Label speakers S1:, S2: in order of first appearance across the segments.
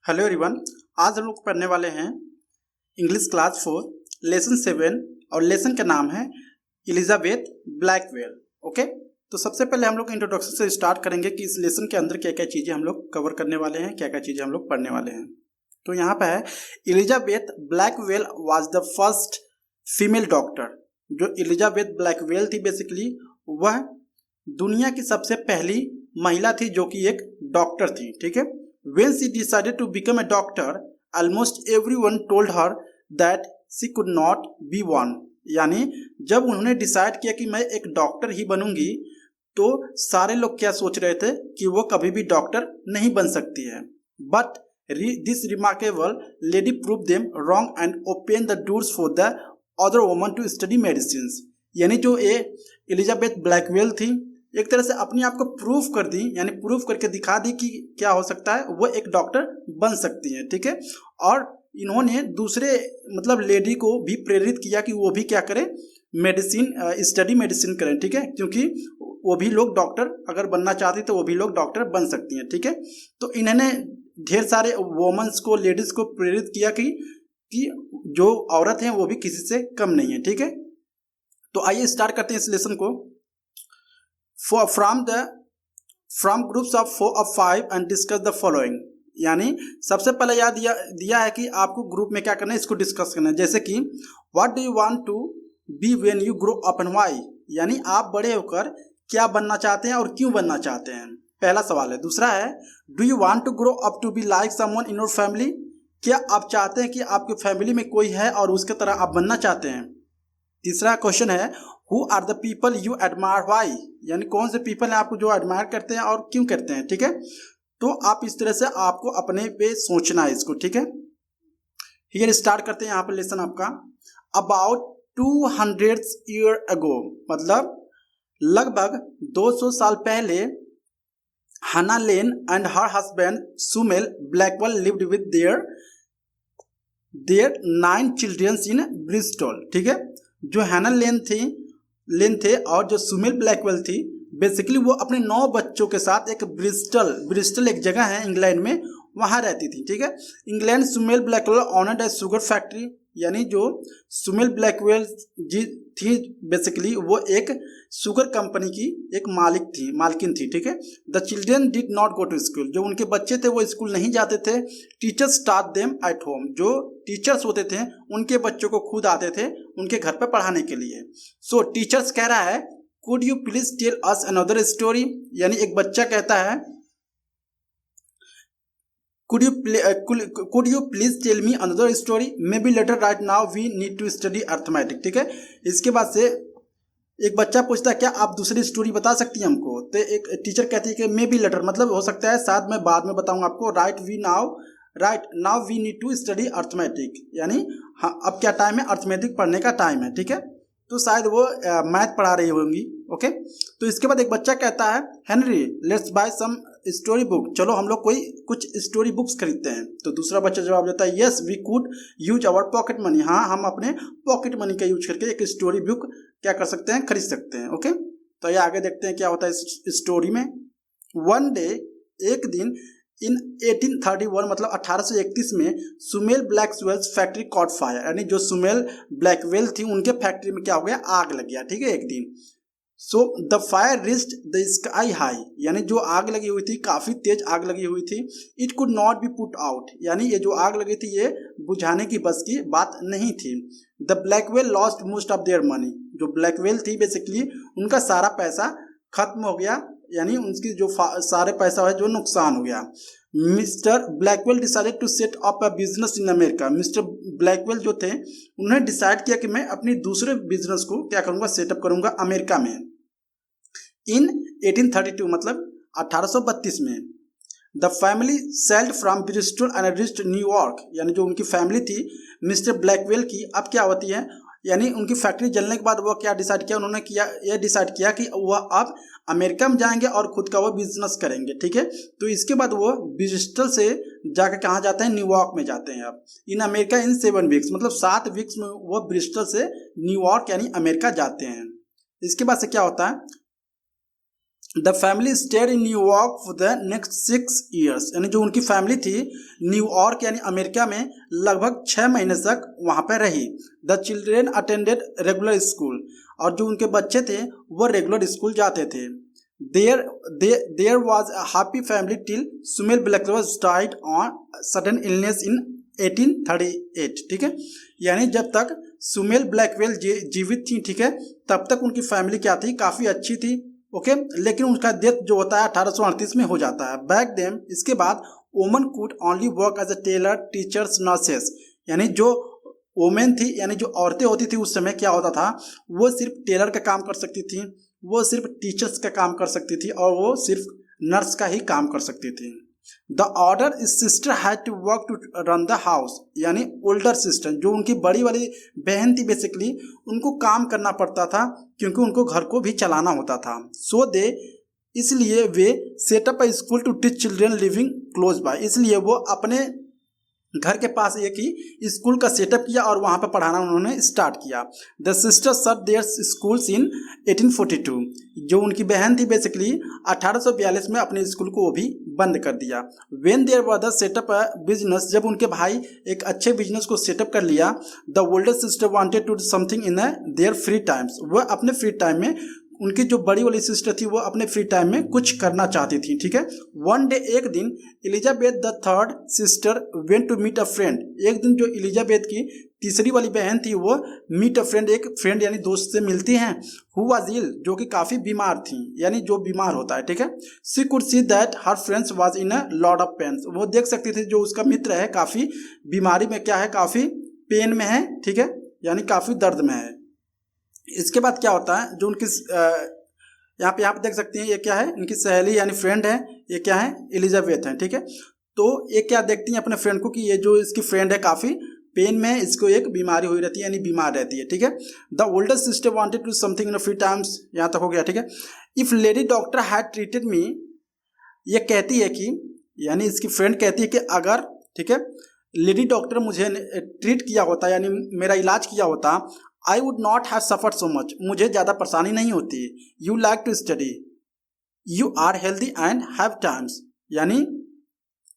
S1: Hello everyone. आज हम लोग पढ़ने वाले हैं इंग्लिश क्लास 4 लेसन 7 और लेसन का नाम है एलिजाबेथ ब्लैकवेल। ओके, तो सबसे पहले हम लोग इंट्रोडक्शन से स्टार्ट करेंगे कि इस लेसन के अंदर क्या क्या चीज़ें हम लोग कवर करने वाले हैं, क्या क्या चीज़ें हम लोग पढ़ने वाले हैं। तो यहाँ पे है Elizabeth Blackwell was the first female doctor. जो एलिजाबेथ ब्लैकवेल थी बेसिकली वह दुनिया की सबसे पहली महिला थी जो कि एक डॉक्टर थी। ठीक है, when she decided to become a doctor, almost everyone told her that she could not be one। यानी जब उन्होंने डिसाइड किया कि मैं एक डॉक्टर ही बनूंगी तो सारे लोग क्या सोच रहे थे कि वो कभी भी डॉक्टर नहीं बन सकती है। But this remarkable lady prove them wrong and open the doors for the other woman to study medicine. यानी जो ये एलिजाबेथ ब्लैकवेल थी एक तरह से अपने आप को प्रूफ कर दी, यानी प्रूफ करके दिखा दी कि क्या हो सकता है, वो एक डॉक्टर बन सकती है। ठीक है, और इन्होंने दूसरे मतलब लेडी को भी प्रेरित किया कि वो भी क्या करें, मेडिसिन स्टडी मेडिसिन करें। ठीक है, क्योंकि वो भी लोग डॉक्टर अगर बनना चाहती तो वो भी लोग डॉक्टर बन सकती हैं। ठीक है, तो इन्होंने ढेर सारे वोमेंस को, लेडीज को प्रेरित किया कि जो औरत हैं वो भी किसी से कम नहीं है। ठीक है, तो आइए स्टार्ट करते हैं इस लेसन को। From groups of 4 or 5 and discuss the following। यानी सबसे पहले याद दिया है कि आपको ग्रुप में क्या करना है, इसको डिस्कस करना है। जैसे कि what do you want to be when you grow up and why. यानी आप बड़े होकर क्या बनना चाहते हैं और क्यों बनना चाहते हैं, पहला सवाल है। दूसरा है do you want to grow up to be like someone in your family. क्या आप चाहते हैं कि आपके फैमिली में कोई है और उसके तरह आप बनना चाहते हैं। तीसरा क्वेश्चन है who are the people you admire why. यानी कौन से पीपल हैं आपको जो एडमायर करते हैं और क्यों करते हैं। ठीक है, तो आप इस तरह से आपको अपने पे सोचना है इसको। ठीक है, हियर स्टार्ट करते हैं यहाँ पे लेसन आपका। अबाउट 200 ईयर अगो, मतलब लगभग 200 साल पहले Hannah Lane and her husband Samuel Blackwell lived with their 9 childrens in Bristol. ठीक है, जो हैना लेन थे और जो सुमेल ब्लैकवेल थी बेसिकली वो अपने 9 बच्चों के साथ एक ब्रिस्टल एक जगह है इंग्लैंड में, वहाँ रहती थी। ठीक है, इंग्लैंड सुमेल ब्लैकवेल ऑनर्ड ए शुगर फैक्ट्री। यानी जो सुमेल ब्लैकवेल जी थी बेसिकली वो एक शुगर कंपनी की एक मालकिन थी। ठीक है, the children did not go to school. जो उनके बच्चे थे वो स्कूल नहीं जाते थे। टीचर्स टाट देम एट होम। जो टीचर्स होते थे उनके बच्चों को खुद आते थे उनके घर पर पढ़ाने के लिए। सो टेल कह रहा है could you please tell us another story. यानी एक बच्चा कहता है could you please tell me another story, maybe later, right now we need to study arithmetic। ठीक है, इसके बाद से एक बच्चा पूछता है क्या आप दूसरी स्टोरी बता सकती हैं हमको। तो एक टीचर कहती है कि मे बी लेटर, मतलब हो सकता है शायद मैं बाद में बताऊंगा आपको। Right now we need to study arithmetic. यानी हाँ अब क्या टाइम है, अर्थमेटिक पढ़ने का टाइम है। ठीक है, तो शायद वो मैथ पढ़ा रही होंगी। ओके, तो इसके बाद एक बच्चा कहता है Henry let's buy some story book. चलो हम लोग कुछ स्टोरी बुक्स खरीदते हैं। तो दूसरा बच्चा जवाब देता है yes we could use our pocket money. हाँ हम अपने पॉकेट मनी का यूज करके एक स्टोरी बुक क्या कर सकते हैं, खरीद सकते हैं। ओके, तो ये आगे देखते हैं क्या होता है इस स्टोरी में। वन डे, एक दिन इन 1831 मतलब 1831 में Sumel Blackwell factory cot fire. यानी जो सुमेल ब्लैकवेल थी उनके फैक्ट्री में क्या हो गया, आग लग गया। ठीक है, एक दिन। So the fire reached the sky high. यानी जो आग लगी हुई थी काफी तेज आग लगी हुई थी। It could not be put out. यानी ये जो आग लगी थी ये बुझाने की बस की बात नहीं थी। The Blackwell lost most of their money. जो ब्लैकवेल थी बेसिकली उनका सारा पैसा खत्म हो गया, यानी उनकी जो सारे पैसा है जो नुकसान हो गया। Mr Blackwell decided to set up a business in America. Mr Blackwell जो थे उन्होंने डिसाइड किया कि मैं अपनी दूसरे बिजनेस को क्या करूंगा, सेटअप करूंगा अमेरिका में। इन 1832 मतलब 1832 में the family sailed from Bristol and reached New York. यानी जो उनकी फैमिली थी मिस्टर ब्लैकवेल की अब क्या होती है, यानी उनकी फैक्ट्री जलने के बाद वो क्या डिसाइड किया, उन्होंने ये डिसाइड किया कि वह अब अमेरिका में जाएंगे और खुद का वो बिजनेस करेंगे। ठीक है, तो इसके बाद वो ब्रिस्टल से जाकर कहाँ जाते हैं, न्यूयॉर्क में जाते हैं। अब इन अमेरिका इन 7 वीक्स मतलब 7 वीक्स में वो ब्रिस्टल से न्यूयॉर्क यानी अमेरिका जाते हैं। इसके बाद से क्या होता है, the family stayed in New York for the next 6 years, यानी जो उनकी फैमिली थी न्यूयॉर्क यानी अमेरिका में लगभग 6 महीने तक वहाँ पर रही। The children attended regular school, और जो उनके बच्चे थे वो रेगुलर स्कूल जाते थे। There was a happy family till Samuel Blackwell died on sudden illness in 1838, ठीक है। यानी जब तक सुमेल ब्लैकवेल जीवित थी, ठीक है, तब तक उनकी फैमिली क्या थी, काफ़ी अच्छी थी, ओके। लेकिन उनका डेथ जो होता है 1838 में हो जाता है। बैक देम, इसके बाद women could only work as a tailor, teachers, nurses, यानी जो वोमेन थी यानी जो औरतें होती थी उस समय क्या होता था, वो सिर्फ टेलर का काम कर सकती थी, वो सिर्फ टीचर्स का काम कर सकती थी, और वो सिर्फ नर्स का ही काम कर सकती थी। The older sister had to work to run the house, यानी ओल्डर सिस्टर जो उनकी बड़ी वाली बहन थी बेसिकली, उनको काम करना पड़ता था क्योंकि उनको घर को भी चलाना होता था। सो दे, इसलिए वे set up a school to teach children living close by, इसलिए वो अपने घर के पास एक ही स्कूल का सेटअप किया और वहाँ पर पढ़ाना उन्होंने स्टार्ट किया। The sister shut there schools in 1842, जो उनकी बहन थी बेसिकली 1842 में अपने स्कूल को वो भी बंद कर दिया। When their brother set up a business, जब उनके भाई एक अच्छे बिजनेस को सेटअप कर लिया। The older sister wanted to do something in their free times, वह अपने फ्री टाइम में, उनकी जो बड़ी वाली सिस्टर थी वो अपने फ्री टाइम में कुछ करना चाहती थी, ठीक है। वन डे, एक दिन, Elizabeth the third sister went to meet a friend, एक दिन जो एलिजाबेथ की तीसरी वाली बहन थी वो मीट अ फ्रेंड, एक फ्रेंड यानी दोस्त से मिलती हैं, हु वाज इल, जो कि काफ़ी बीमार थी, यानी जो बीमार होता है, ठीक है। She could see that her friends was in a lot of pain, वो देख सकती थी जो उसका मित्र है काफ़ी बीमारी में क्या है, काफ़ी पेन में है, ठीक है, यानी काफ़ी दर्द में है। इसके बाद क्या होता है, जो उनकी यहाँ पे देख सकते हैं, ये क्या है, इनकी सहेली यानी फ्रेंड है, ये क्या है, एलिजाबेथ है, ठीक है। तो ये क्या देखती हैं अपने फ्रेंड को कि ये जो इसकी फ्रेंड है काफ़ी पेन में है, इसको एक बीमारी हुई रहती है यानी बीमार रहती है, ठीक है। The older sister wanted to something in free times, यहाँ तक हो गया, ठीक है। If lady doctor had treated me, ये कहती है कि, यानी इसकी फ्रेंड कहती है कि अगर, ठीक है, लेडी डॉक्टर मुझे ट्रीट किया होता यानी मेरा इलाज किया होता, I would not have suffered so much, मुझे ज़्यादा परेशानी नहीं होती। You like to study, you are healthy and have times, यानी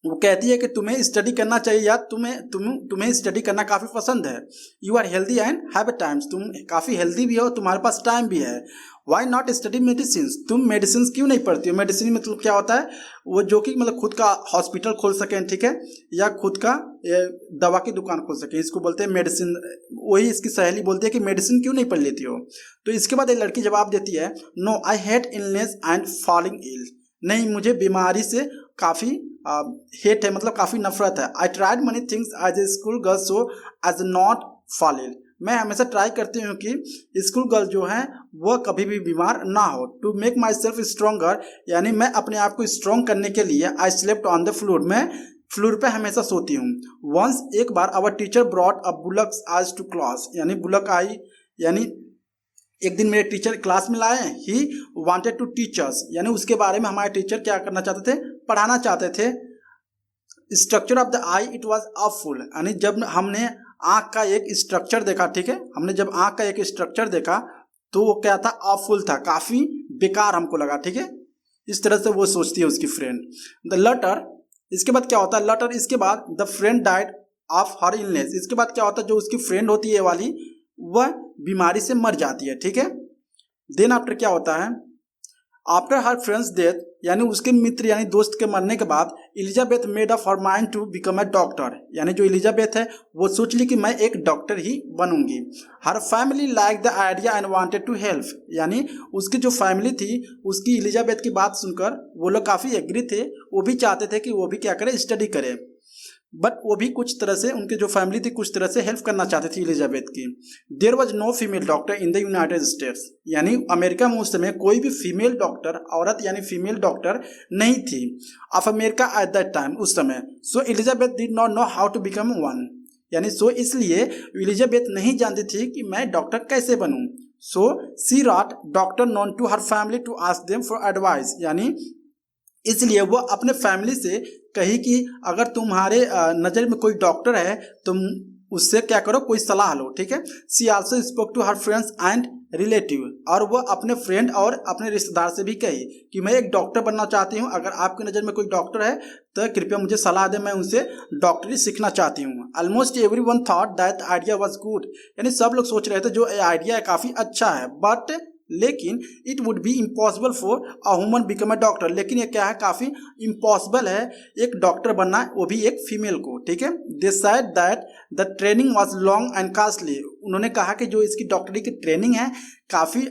S1: वो कहती है कि तुम्हें स्टडी करना चाहिए या तुम्हें स्टडी करना काफ़ी पसंद है। You are healthy and have a times, तुम काफ़ी हेल्दी भी हो, तुम्हारे पास टाइम भी है। वाई नॉट स्टडी मेडिसिन, तुम मेडिसिन क्यों नहीं पढ़ती हो। मेडिसिन मतलब क्या होता है, वो जो कि मतलब खुद का हॉस्पिटल खोल सकें, ठीक है, या खुद का दवा की दुकान खोल सकें, इसको बोलते हैं मेडिसिन। वही इसकी सहेली बोलती है कि मेडिसिन क्यों नहीं पढ़ लेती हो। तो इसके बाद एक लड़की जवाब देती है, no I hate illness and falling ill, नहीं मुझे बीमारी से काफ़ी हेट है, मतलब काफ़ी नफरत है। I tried many things as a school girl so as not fall ill, मैं हमेशा ट्राई करती हूँ कि स्कूल गर्ल जो है वह कभी भी बीमार ना हो। To make myself stronger, यानी मैं अपने आप को स्ट्रॉन्ग करने के लिए I slept on the floor, मैं फ्लोर पे हमेशा सोती हूँ। वंस, एक बार, our teacher brought a bullock eye to class, यानी बुलक आई, यानी एक दिन मेरे टीचर क्लास में लाए। He wanted to teach us, यानी उसके बारे में हमारे टीचर क्या करना चाहते थे, पढ़ाना चाहते थे। Structure of the eye it was awful, यानी जब हमने आँख का एक स्ट्रक्चर देखा, ठीक है, हमने जब आँख का एक स्ट्रक्चर देखा तो वो क्या था, अफुल था, काफ़ी बेकार हमको लगा, ठीक है। इस तरह से वो सोचती है उसकी फ्रेंड। द लटर, इसके बाद क्या होता है, लटर, इसके बाद the friend died of her illness, इसके बाद क्या होता है, जो उसकी फ्रेंड होती है वाली वह बीमारी से मर जाती है, ठीक है। देन आफ्टर क्या होता है, आफ्टर हर फ्रेंड्स डेथ, यानी उसके मित्र यानी दोस्त के मरने के बाद, Elizabeth made up her mind to become a doctor, यानी जो एलिजाबेथ है वो सोच ली कि मैं एक डॉक्टर ही बनूंगी। Her family like the idea and wanted to help, यानी उसकी जो फैमिली थी उसकी एलिजाबेथ की बात सुनकर वो लोग काफ़ी एग्री थे, वो भी चाहते थे कि वो भी क्या करे, स्टडी करे। बट वो भी कुछ तरह से, उनकी जो फैमिली थी कुछ तरह से हेल्प करना चाहती थी एलिजाबेथ की। There was no female doctor in the United States, यानी अमेरिका में उस समय कोई भी फीमेल डॉक्टर, औरत यानी फीमेल डॉक्टर नहीं थी of America at that time, उस समय। So Elizabeth did not know how to become one, यानी सो इसलिए एलिजाबेथ नहीं जानती थी कि मैं डॉक्टर कैसे बनूं। So she wrote doctor known to her family to ask them for advice, यानी इसलिए वो अपने फैमिली से कही कि अगर तुम्हारे नज़र में कोई डॉक्टर है तो उससे क्या करो, कोई सलाह लो, ठीक है। She also spoke to her friends and relative, और वो अपने फ्रेंड और अपने रिश्तेदार से भी कही कि मैं एक डॉक्टर बनना चाहती हूँ, अगर आपकी नज़र में कोई डॉक्टर है तो कृपया मुझे सलाह दें, मैं उनसे डॉक्टरी सीखना चाहती हूँ। Almost everyone thought that idea was good, यानी सब लोग सोच रहे थे जो आइडिया है काफ़ी अच्छा है, बट लेकिन it would be impossible for a woman become a doctor, लेकिन ये क्या है, काफ़ी इम्पॉसिबल है एक डॉक्टर बनना, वो भी एक फीमेल को, ठीक है। They said that the training was long and costly, उन्होंने कहा कि जो इसकी डॉक्टरी की ट्रेनिंग है काफ़ी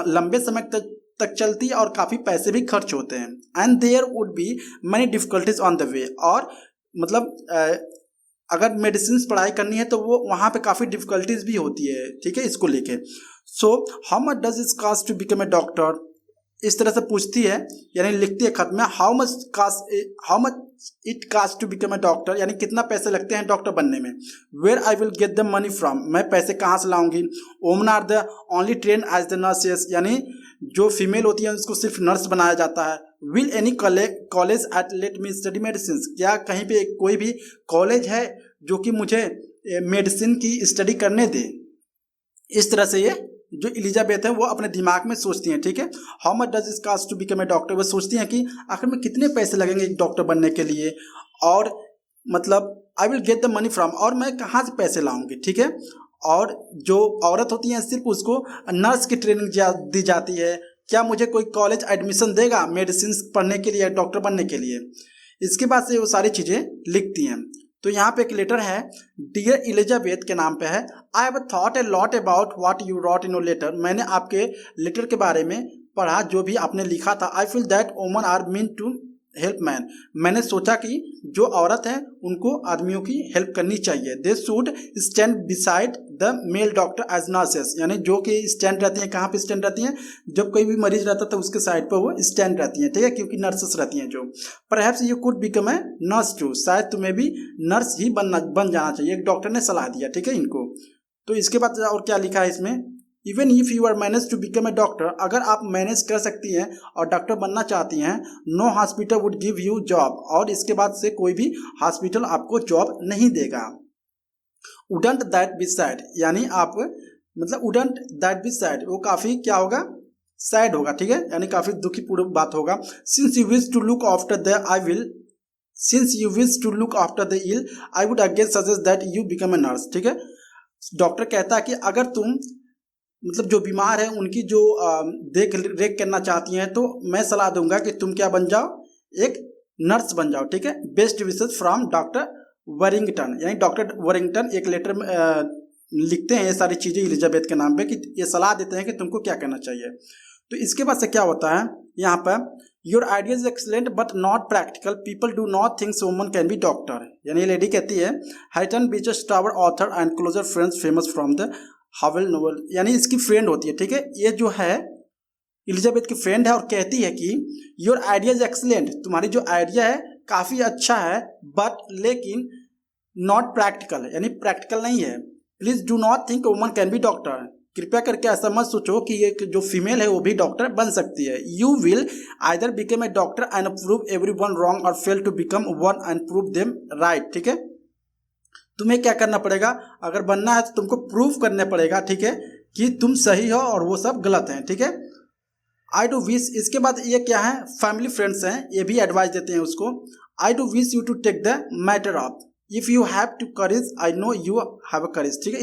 S1: लंबे समय तक चलती है और काफ़ी पैसे भी खर्च होते हैं। And there would be many difficulties on the way, और मतलब अगर मेडिसिन पढ़ाई करनी है तो वो वहाँ पे काफ़ी डिफिकल्टीज भी होती है, ठीक है, इसको लेके। So how much does it cost to become a doctor, इस तरह से पूछती है, यानी लिखती है खत में, how much it cost to become a doctor, यानी कितना पैसे लगते हैं डॉक्टर बनने में। Where I will get the money from, मैं पैसे कहाँ से लाऊंगी। Women are the only train as the nurses, यानी जो फीमेल होती है उसको सिर्फ नर्स बनाया जाता है। Will any college eight let me study medicine, क्या कहीं पे कोई भी कॉलेज है जो कि मुझे मेडिसिन की स्टडी करने दे। इस तरह से ये जो एलिजाबेथ है वो अपने दिमाग में सोचती हैं, ठीक है। How much does it cost to become a doctor, वो सोचती हैं कि आखिर में कितने पैसे लगेंगे एक डॉक्टर बनने के लिए, और मतलब आई will get the money from, और मैं कहाँ से पैसे लाऊंगी, ठीक है। और जो औरत होती है सिर्फ उसको नर्स की ट्रेनिंग दी जाती है, क्या मुझे कोई कॉलेज एडमिशन देगा मेडिसिन पढ़ने के लिए, डॉक्टर बनने के लिए। इसके बाद से वो सारी चीज़ें लिखती हैं। तो यहाँ पे एक लेटर है डियर एलिजाबेथ के नाम पे है। I have thought a lot about what you wrote in your letter, मैंने आपके लेटर के बारे में पढ़ा जो भी आपने लिखा था। I feel that woman are mean to help man, मैंने सोचा कि जो औरत है उनको आदमियों की हेल्प करनी चाहिए। They should stand beside the male doctor as nurses, यानी जो कि स्टैंड रहती हैं, कहाँ पे स्टैंड रहती हैं, जब कोई भी मरीज रहता है तो उसके साइड पर वो स्टैंड रहती हैं, ठीक है, क्योंकि नर्सेस रहती हैं जो। Perhaps you could become a nurse too, शायद तुम्हें भी नर्स ही बन जाना चाहिए, एक डॉक्टर ने सलाह दिया, ठीक है इनको। तो इसके बाद और क्या लिखा है इसमें, even if you are manage to become a doctor, अगर आप मैनेज कर सकती हैं और डॉक्टर बनना चाहती हैं, no hospital would give you job, और इसके बाद से कोई भी हॉस्पिटल आपको जॉब नहीं देगा। वुडंट दैट बी सैड, यानी आप मतलब वुडंट दैट बी सैड, वो काफ़ी क्या होगा, सैड होगा, ठीक है, यानी काफ़ी दुखी पूर्ण बात होगा। Since you wish to look after the since you wish to look after the ill I would again suggest that you become a nurse, ठीक है। डॉक्टर कहता है कि अगर तुम मतलब जो बीमार है उनकी जो देख रेख करना चाहती हैं तो मैं सलाह दूंगा कि तुम क्या बन जाओ, एक नर्स बन जाओ, ठीक है। बेस्ट विशेस फ्रॉम डॉक्टर वरिंगटन, यानी डॉक्टर वरिंगटन एक लेटर में लिखते हैं ये सारी चीज़ें एलिजाबेथ के नाम पे, कि ये सलाह देते हैं कि तुमको क्या करना चाहिए। तो इसके बाद से क्या होता है यहाँ पर, your idea is excellent but not practical, people do not think woman can be doctor, यानी ये लेडी कहती है Hatton beeches tower author and closer friends famous from the Howell novel, यानी इसकी फ्रेंड होती है, ठीक है, ये जो है एलिजाबेथ की फ्रेंड है और कहती है कि योर आइडिया इज एक्सलेंट, तुम्हारी जो आइडिया है काफ़ी अच्छा है, बट लेकिन नॉट प्रैक्टिकल, यानी प्रैक्टिकल नहीं है। Please do not think woman can be doctor, कृपया करके ऐसा मत सोचो कि ये जो फीमेल है वो भी डॉक्टर बन सकती है। You will either become a doctor and prove every one wrong और fail to become one and prove them right, ठीक है। तुम्हें क्या करना पड़ेगा, अगर बनना है तो तुमको प्रूव करने पड़ेगा, ठीक है, कि तुम सही हो और वो सब गलत हैं, ठीक है। आई डू विश, इसके बाद ये क्या है, फैमिली फ्रेंड्स हैं, ये भी एडवाइस देते हैं उसको। I do wish you to take the matter up, if you have to courage, I know you have a courage, ठीक है।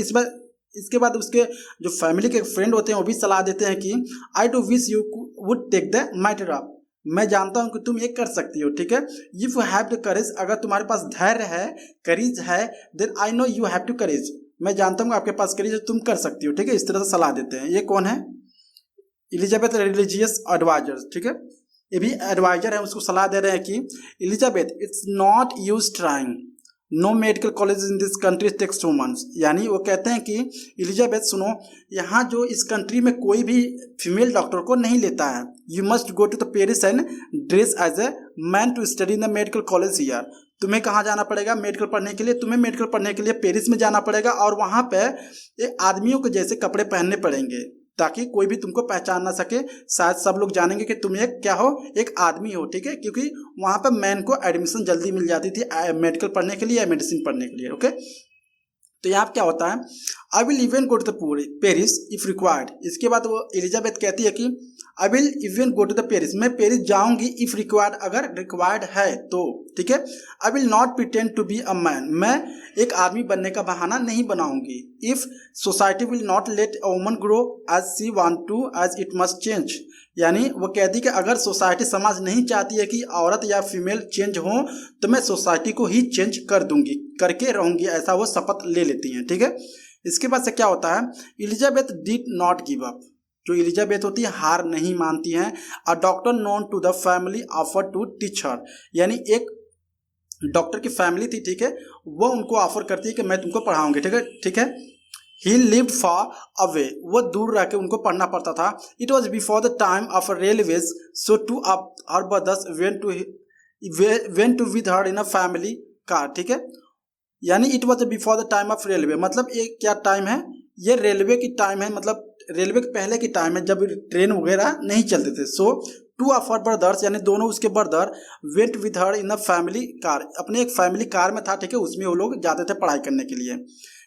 S1: इसके बाद उसके जो फैमिली के फ्रेंड होते हैं वो भी सलाह देते हैं कि I do wish you would take the matter up, मैं जानता हूं कि तुम ये कर सकती हो, ठीक है। If you have the courage, अगर तुम्हारे पास धैर्य है, करेज है, then I know you have to courage, मैं जानता हूँ आपके पास करेज है, तुम कर सकती हो, ठीक है। इस तरह से सलाह देते हैं। ये कौन है, एलिजाबेथ रिलीजियस एडवाइजर, ठीक है, ये भी एडवाइजर है, उसको सलाह दे रहे हैं कि Elizabeth it's not use trying, no medical college in this country takes womens, यानी वो कहते हैं कि एलिजाबेथ सुनो, यहाँ जो इस कंट्री में कोई भी फीमेल डॉक्टर को नहीं लेता है। You must go to the Paris and dress as a man to study in the medical college here, तुम्हें कहाँ जाना पड़ेगा मेडिकल पढ़ने के लिए, तुम्हें मेडिकल पढ़ने के लिए पेरिस में जाना पड़ेगा, और वहाँ पे एक आदमियों के जैसे कपड़े पहनने पड़ेंगे ताकि कोई भी तुमको पहचान ना सके, शायद सब लोग जानेंगे कि तुम एक क्या हो, एक आदमी हो, ठीक है, क्योंकि वहाँ पर मैन को एडमिशन जल्दी मिल जाती थी मेडिकल पढ़ने के लिए या मेडिसिन पढ़ने के लिए, ओके। तो यहाँ पे क्या होता है, I will even go to the Paris if required. इसके बाद वो एलिजाबेथ कहती है कि I will even go to the Paris, मैं पेरिस जाऊंगी इफ रिक्वायर्ड, अगर रिक्वायर्ड है तो, ठीक है। I will not pretend to be a man, मैं एक आदमी बनने का बहाना नहीं बनाऊंगी। If society will not let a woman grow as she want to as it must change, यानी वो कहती कि अगर सोसाइटी समाज नहीं चाहती है कि औरत या फीमेल चेंज हो तो मैं सोसाइटी को ही चेंज कर दूंगी, करके रहूंगी, ऐसा वो शपथ ले लेती हैं, ठीक है। इसके बाद से क्या होता है, Elizabeth did not give up, जो एलिजाबेथ होती है हार नहीं मानती हैं। A doctor known to the family offer to teach her, यानी एक डॉक्टर की फैमिली थी, ठीक है, वो उनको ऑफर करती है कि मैं तुमको पढ़ाऊंगी, ठीक है, ठीक है। ही लिव्ड फार अवे, वो दूर रह के उनको पढ़ना पड़ता था। It was before the time of railways, so two of her brothers went to with her in a family car, ठीक है। यानी it was before the time of railway, मतलब ये क्या टाइम है, ये रेलवे की टाइम है, मतलब रेलवे के पहले की टाइम है जब ट्रेन वगैरह नहीं चलते थे। सो टू ऑफ हर ब्रदर्स, यानी दोनों उसके brother went with her in a family car, अपने एक फैमिली कार में था, ठीक है, उसमें वो लोग जाते थे पढ़ाई करने के लिए।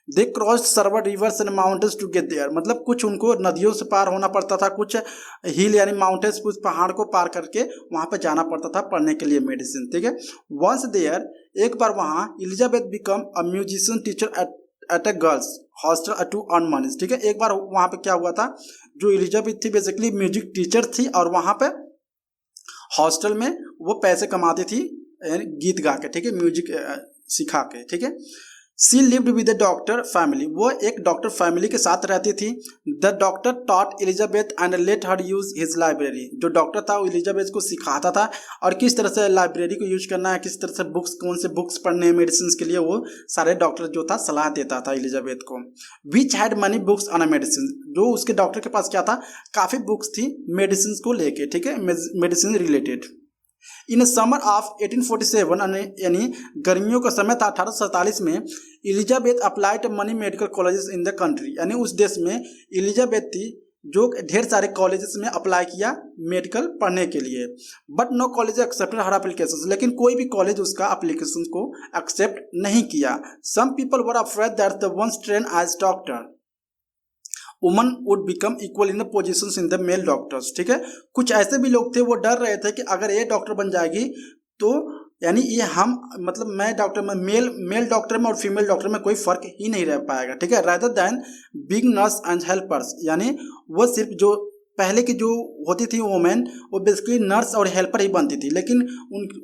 S1: They crossed several rivers and mountains to get there, मतलब कुछ उनको नदियों से पार होना पड़ता था, कुछ हिल यानी माउंटेन्स, कुछ पहाड़ को पार करके वहाँ पे जाना पड़ता था पढ़ने के लिए मेडिसिन, ठीक है। वंस देयर, एक बार वहाँ Elizabeth become a musician teacher at a girls hostel to earn money, ठीक है। एक बार वहाँ पे क्या हुआ था, जो एलिजाबेथ थी बेसिकली म्यूजिक टीचर थी और वहाँ पे हॉस्टल में वो पैसे कमाती थी गीत गा के, ठीक है, म्यूजिक सिखा के, ठीक है। She lived with the doctor family, वो एक डॉक्टर फैमिली के साथ रहती थी। The doctor taught Elizabeth and let her use his library, जो डॉक्टर था वो एलिजाबेथ को सिखाता था और किस तरह से लाइब्रेरी को यूज करना है, किस तरह से बुक्स, कौन से बुक्स पढ़ने हैं मेडिसिन के लिए, वो सारे डॉक्टर जो था सलाह देता था एलिजाबेथ को। Which had money books on a medicine, जो उसके डॉक्टर के पास क्या था, काफ़ी बुक्स थी मेडिसिन को लेके, ठीक है, medicine related. In summer of 1847, यानी गर्मियों का समय था 1847 में, Elizabeth applied money medical colleges in the country, यानी उस देश में एलिजाबेथ थी जो ढेर सारे कॉलेजेस में अप्लाई किया मेडिकल पढ़ने के लिए। But no college accepted her application, लेकिन कोई भी कॉलेज उसका एप्लीकेशन को एक्सेप्ट नहीं किया। Some people were afraid that the ones train as doctor woman would become equal in the positions in the male doctors, ठीक है। कुछ ऐसे भी लोग थे वो डर रहे थे कि अगर ये डॉक्टर बन जाएगी तो यानी ये हम, मतलब मैं डॉक्टर में मेल डॉक्टर में और फीमेल डॉक्टर में कोई फर्क ही नहीं रह पाएगा, ठीक है। Rather than big nurse and helpers, यानी वो सिर्फ जो पहले की जो होती थी वोमेन, वो बेसिकली नर्स और हेल्पर ही बनती थी, लेकिन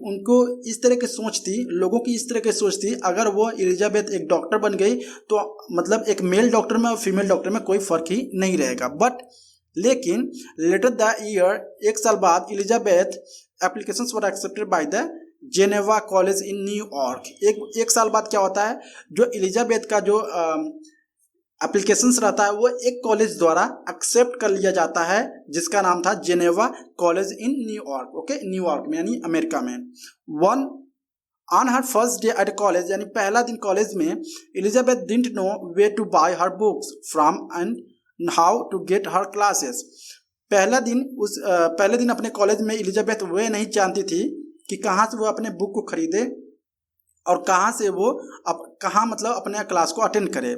S1: उनको इस तरह की सोच थी, लोगों की इस तरह की सोच थी, अगर वो एलिजाबेथ एक डॉक्टर बन गई तो मतलब एक मेल डॉक्टर में और फीमेल डॉक्टर में कोई फर्क ही नहीं रहेगा। बट लेकिन लेटर द ईयर, एक साल बाद, Elizabeth applications were accepted by the Geneva college in New York. एक साल बाद क्या होता है, जो एलिजाबेथ का जो एप्लीकेशंस रहता है वो एक कॉलेज द्वारा एक्सेप्ट कर लिया जाता है जिसका नाम था Geneva college in New York, okay, New York में यानी अमेरिका में। One on her first day at college, यानी पहला दिन कॉलेज में, Elizabeth didn't know way to buy her books from and how to get her classes. पहले दिन अपने कॉलेज में एलिजाबेथ वे नहीं जानती थी कि कहाँ से वो अपने बुक को खरीदे और कहाँ से वो कहाँ मतलब अपने क्लास को अटेंड करे।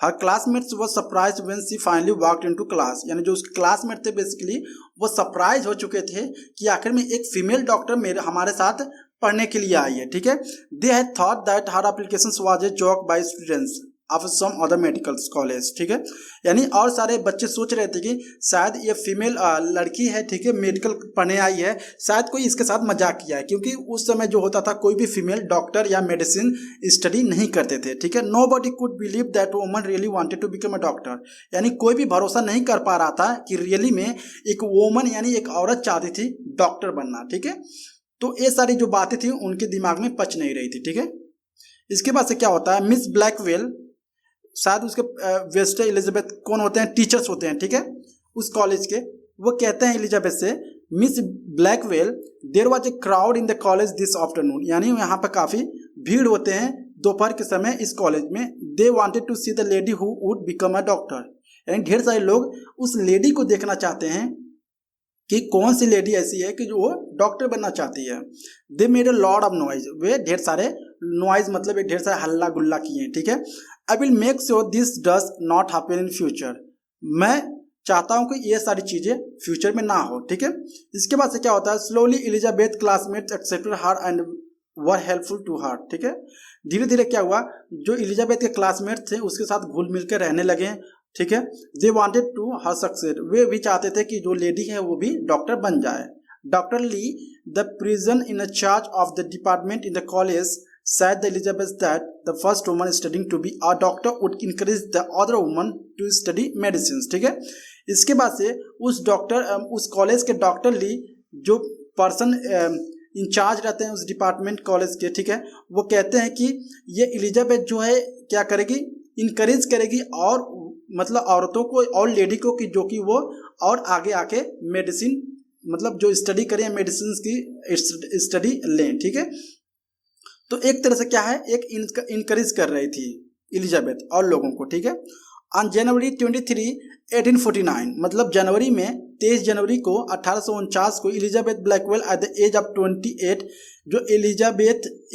S1: हर क्लासमेट्स वो surprise when she finally walked into class, यानी जो उसके क्लासमेट थे बेसिकली वो सरप्राइज हो चुके थे कि आखिर में एक फीमेल डॉक्टर हमारे साथ पढ़ने के लिए आई है, ठीक है। They had thought that her applications was a joke by students of some other medical college, ठीक है। यानी और सारे बच्चे सोच रहे थे कि शायद ये फीमेल लड़की है, ठीक है, मेडिकल पढ़ने आई है, शायद कोई इसके साथ मजाक किया है, क्योंकि उस समय जो होता था कोई भी फीमेल डॉक्टर या मेडिसिन स्टडी नहीं करते थे, ठीक है। Nobody could believe that woman really wanted to become a doctor, यानी कोई भी भरोसा नहीं कर पा रहा था कि रियली में एक वुमन यानी एक औरत चाहती थी डॉक्टर बनना, ठीक है। तो ये सारी जो बातें थी उनके दिमाग में पच नहीं रही थी, ठीक है। इसके बाद से क्या होता है, मिस ब्लैकवेल, शायद उसके वेस्टर एलिजाबेथ कौन होते हैं, टीचर्स होते हैं, ठीक है, उस कॉलेज के, वो कहते हैं एलिजाबेथ से, Miss Blackwell there was a crowd in the college this afternoon, यानी यहाँ पर काफ़ी भीड़ होते हैं दोपहर के समय इस कॉलेज में। They wanted to see the lady who would become a doctor, यानी ढेर सारे लोग उस लेडी को देखना चाहते हैं कि कौन सी लेडी ऐसी है कि जो वो डॉक्टर बनना चाहती है। They made a lot of noise, वे ढेर सारे नॉइज मतलब एक ढेर सारा हल्ला गुल्ला किए, ठीक है। I will make sure this does not happen in future, मैं चाहता हूं कि ये सारी चीजें फ्यूचर में ना हो, ठीक है। इसके बाद से क्या होता है, slowly Elizabeth classmates accepted her and were helpful to her, ठीक है। धीरे धीरे क्या हुआ, जो एलिजाबेथ के क्लासमेट थे उसके साथ घुल मिल कर रहने लगे, ठीक है। They wanted to her success, वे भी चाहते थे कि जो लेडी है वो भी डॉक्टर बन जाए। Doctor Lee, the prison in charge of the department in the college, said the Elizabeth that the first woman studying to be a doctor would encourage the other woman to study medicine, ठीक है। इसके बाद से उस college के doctor Li, जो person in charge रहते हैं उस डिपार्टमेंट कॉलेज के, ठीक है, वो कहते हैं कि ये एलिजाबेथ जो है क्या करेगी, इनकरेज करेगी और मतलब औरतों को और लेडी को कि जो कि वो और आगे आके मेडिसिन मतलब जो स्टडी करें मेडिसिन की स्टडी लें, ठीक है। तो एक तरह से क्या है, एक इनकरेज कर रही थी एलिजाबेथ और लोगों को, ठीक है। ऑन जनवरी 23, 1849 मतलब जनवरी में 23 जनवरी को 1849 को Elizabeth Blackwell at the age of 28, जो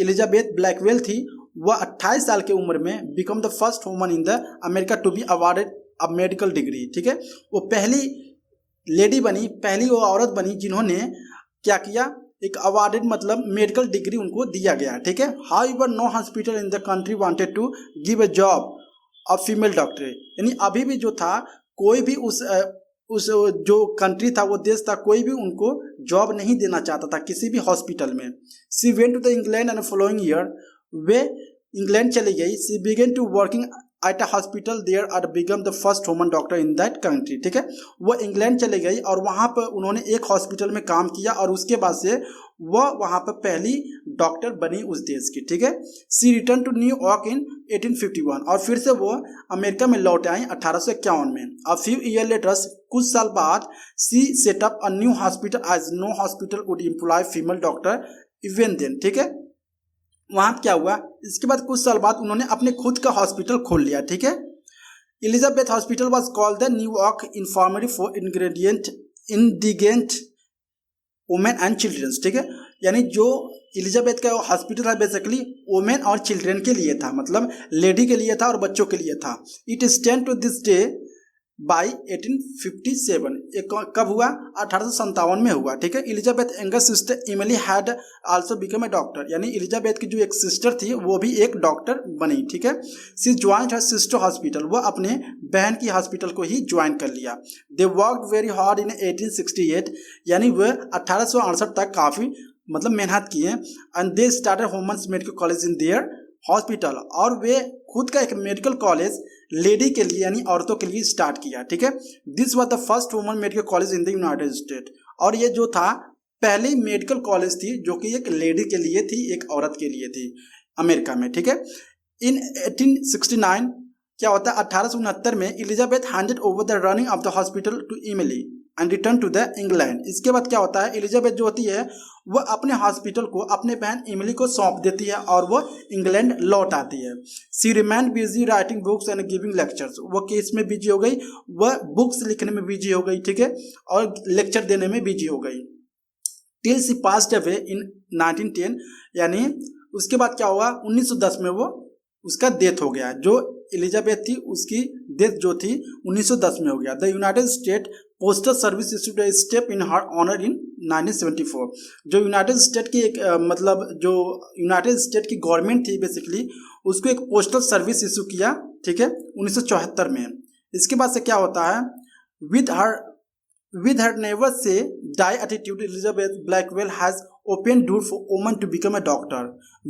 S1: एलिजाबेथ ब्लैकवेल थी वह 28 साल की उम्र में become the first woman in the America to be awarded a medical degree, ठीक है। वो पहली लेडी बनी, पहली वो औरत बनी जिन्होंने क्या किया, एक अवार्डेड मतलब मेडिकल डिग्री उनको दिया गया, ठीक है। However no hospital in the country wanted to give a job a female doctor, यानी अभी भी जो था कोई भी उस जो कंट्री था वो देश था, कोई भी उनको जॉब नहीं देना चाहता था किसी भी हॉस्पिटल में। She went to the England and following year, वे इंग्लैंड चली गई। She began to working at a hospital there and become the first woman doctor in that country, ठीक है। वो इंग्लैंड चले गई और वहाँ पर उन्होंने एक हॉस्पिटल में काम किया और उसके बाद से वह वहाँ पर पहली डॉक्टर बनी उस देश की, ठीक है। सी रिटर्न टू न्यूयॉर्क इन 1851 और फिर से वो अमेरिका में लौट आई 1851 में। अ फ्यू ईयर लेटर, कुछ साल बाद, she set up a new hospital as no hospital would employ female doctor even then, ठीक है। वहाँ क्या हुआ, इसके बाद कुछ साल बाद उन्होंने अपने खुद का हॉस्पिटल खोल लिया, ठीक है। Elizabeth hospital was called the New York infirmary for indigent women and childrens, ठीक है। यानी जो एलिजाबेथ का हॉस्पिटल था बेसिकली वुमेन और चिल्ड्रन के लिए था, मतलब लेडी के लिए था और बच्चों के लिए था। It stand to this day by 1857, कब हुआ, 1857 में हुआ, ठीक है। Elizabeth younger sister Emily had also become a doctor, यानी एलिजाबेथ की जो एक सिस्टर थी वो भी एक डॉक्टर बनी, ठीक है। सी ज्वाइंड हर सिस्टर हॉस्पिटल, वो अपने बहन की हॉस्पिटल को ही ज्वाइन कर लिया। They worked very hard in 1868, यानी वह 1868 तक काफ़ी मतलब मेहनत किए। And they started womens medical college in their hospital, और वे खुद का एक मेडिकल कॉलेज लेडी के लिए यानी औरतों के लिए स्टार्ट किया, ठीक है। This was the first woman medical college in the United state, और ये जो था पहली मेडिकल कॉलेज थी जो कि एक लेडी के लिए थी, एक औरत के लिए थी अमेरिका में, ठीक है। इन 1869 क्या होता है, 1869 में Elizabeth handed over the running of the hospital to Emily and return to the England. इसके बाद क्या होता है, एलिजाबेथ जो होती है वह अपने हॉस्पिटल को अपने बहन एमिली को सौंप देती है और वो इंग्लैंड लौट आती है। She remain busy writing books and giving lectures, वो केस में बिजी हो गई, वह बुक्स लिखने में बिजी हो गई, ठीक है, और लेक्चर देने में बिजी हो गई। Till she passed away in 1910, यानी उसके बाद क्या हुआ, 1910 में वो उसका डेथ हो गया। जो एलिजाबेथ थी उसकी डेथ जो थी 1910 में हो गया। The United State postal service issued a stamp in her honour in 1974, जो यूनाइटेड स्टेट की एक मतलब जो यूनाइटेड स्टेट की गवर्नमेंट थी बेसिकली उसको एक पोस्टल सर्विस इशू किया, ठीक है, 1974 में। इसके बाद से क्या होता है, with her never say die attitude, Elizabeth Blackwell has opened door for women to become a doctor.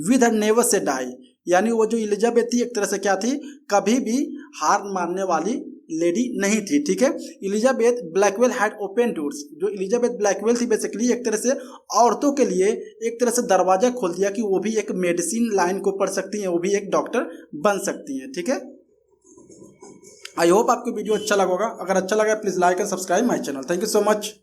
S1: With her never say die, यानी वो जो एलिजाबेथ थी एक तरह से क्या थी, कभी भी हार मानने वाली लेडी नहीं थी, ठीक है। Elizabeth Blackwell had open doors, जो एलिजाबेथ ब्लैकवेल थी बेसिकली एक तरह से औरतों के लिए एक तरह से दरवाजा खोल दिया कि वो भी एक मेडिसिन लाइन को पढ़ सकती हैं, वो भी एक डॉक्टर बन सकती हैं, ठीक है। आई होप आपको वीडियो अच्छा लगा होगा। अगर अच्छा लगा please like and subscribe my channel. Thank you so much.